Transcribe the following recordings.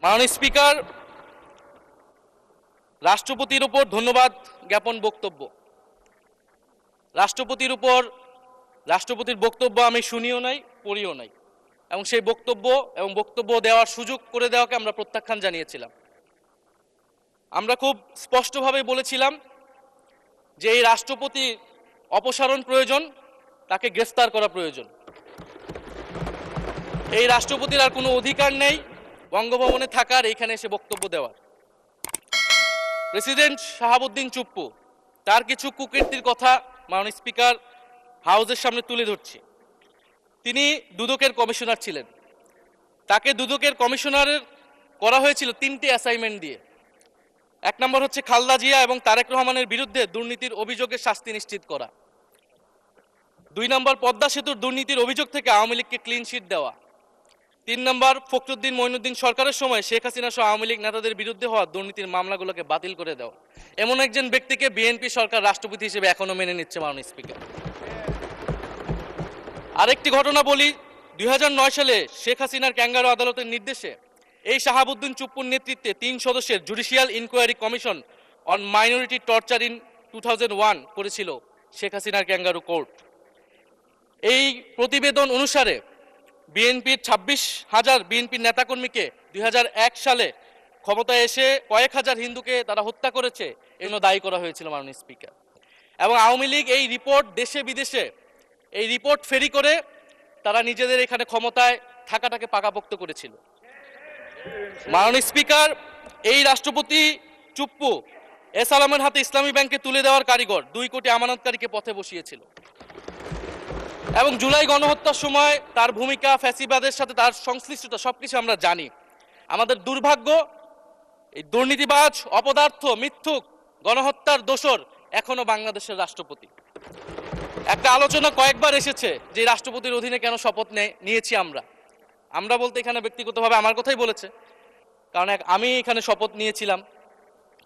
মাননীয় স্পিকার, রাষ্ট্রপতির উপর ধন্যবাদ জ্ঞাপন বক্তব্য। রাষ্ট্রপতির বক্তব্য আমি শুনিও নাই, পড়িও নাই, এবং সেই বক্তব্য দেওয়ার সুযোগ করে দেওয়াকে আমরা প্রত্যাখ্যান জানিয়েছিলাম। আমরা খুব স্পষ্টভাবে বলেছিলাম যে এই রাষ্ট্রপতি অপসারণ প্রয়োজন, তাকে গ্রেফতার করা প্রয়োজন। এই রাষ্ট্রপতির আর কোনো অধিকার নেই বঙ্গভবনে থাকার, এইখানে এসে বক্তব্য দেওয়ার। প্রেসিডেন্ট শাহাবুদ্দিন চুপ্পু, তার কিছু কুকীর্তির কথা মাননীয় স্পিকার হাউসের সামনে তুলে ধরছি। তিনি দুদকের কমিশনার ছিলেন। তাকে দুদকের কমিশনারের করা হয়েছিল 3টি অ্যাসাইনমেন্ট দিয়ে। 1 নম্বর হচ্ছে খালেদা জিয়া এবং তারেক রহমানের বিরুদ্ধে দুর্নীতির অভিযোগের শাস্তি নিশ্চিত করা। 2 নম্বর পদ্মা সেতুর দুর্নীতির অভিযোগ থেকে আওয়ামী লীগকে ক্লিন চিট দেওয়া। 3 নম্বর ফখরুদ্দিন মঈনুদ্দিন সরকারের সময় শেখ হাসিনা সহ আওয়ামী লীগ নেতাদের বিরুদ্ধে হওয়া দুর্নীতির মামলাগুলোকে বাতিল করে দেওয়া। এমন একজন ব্যক্তিকে বিএনপি সরকার রাষ্ট্রপতি হিসেবে এখনো মেনে নিচ্ছে মাননীয় স্পিকার। আরেকটি ঘটনা বলি, 2009 সালে শেখ হাসিনার ক্যাঙ্গারু আদালতের নির্দেশে এই শাহাবুদ্দিন চুপ্পুর নেতৃত্বে 3 সদস্যের judicial inquiry commission on minority torture in 2001 করেছিল শেখ হাসিনার ক্যাঙ্গারু কোর্ট। এই প্রতিবেদন অনুসারে বিএনপির 26,000 বিএনপির নেতাকর্মীকে 2001 সালে ক্ষমতায় এসে কয়েক হাজার হিন্দুকে তারা হত্যা করেছে, এজন্য দায়ী করা হয়েছিল মাননীয় স্পিকার। এবং আওয়ামী লীগ এই রিপোর্ট দেশে বিদেশে এই রিপোর্ট ফেরি করে তারা নিজেদের এখানে ক্ষমতায় থাকাটাকে পাকাপোক্ত করেছিল। মাননীয় স্পিকার, এই রাষ্ট্রপতি চুপ্পু এস আলমের হাতে ইসলামী ব্যাংকে তুলে দেওয়ার কারিগর, 2 কোটি আমানতকারীকে পথে বসিয়েছিল। এবং জুলাই গণহত্যার সময় তার ভূমিকা, ফ্যাসিবাদের সাথে তার সংশ্লিষ্টতা সবকিছু আমরা জানি। আমাদের দুর্ভাগ্য, এই দুর্নীতিবাজ, অপদার্থ, মিথ্যুক, গণহত্যার দোষর এখনো বাংলাদেশের রাষ্ট্রপতি। একটা আলোচনা কয়েকবার এসেছে যে রাষ্ট্রপতির অধীনে কেন শপথ নিয়েছি আমরা বলতে এখানে ব্যক্তিগতভাবে আমার কথাই বলেছে, কারণ আমি এখানে শপথ নিয়েছিলাম।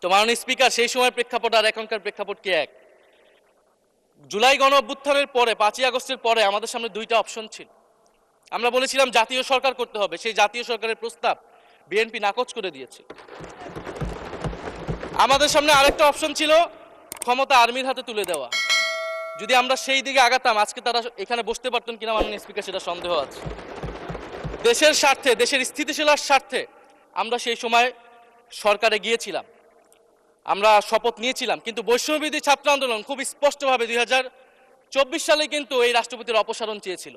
তো মাননীয় স্পিকার, সেই সময়ের প্রেক্ষাপট আর এখনকার প্রেক্ষাপট কি এক? জুলাই গণ অভ্যুত্থানের পরে 5ই আগস্টের পরে আমাদের সামনে 2টা অপশন ছিল। আমরা বলেছিলাম জাতীয় সরকার করতে হবে, সেই জাতীয় সরকারের প্রস্তাব বিএনপি নাকচ করে দিয়েছে। আমাদের সামনে আরেকটা অপশন ছিল ক্ষমতা আর্মির হাতে তুলে দেওয়া। যদি আমরা সেই দিকে আগাতাম, আজকে তারা এখানে বসতে পারতেন কিনা মাননীয় স্পিকার, সেটা সন্দেহ আছে। দেশের স্বার্থে, দেশের স্থিতিশীলার স্বার্থে আমরা সেই সময় সরকারে গিয়েছিলাম, আমরা শপথ নিয়েছিলাম। কিন্তু বৈষম্যবিরোধী ছাত্র আন্দোলন খুব স্পষ্টভাবে 2024 সালে কিন্তু এই রাষ্ট্রপতির অপসারণ চেয়েছিল।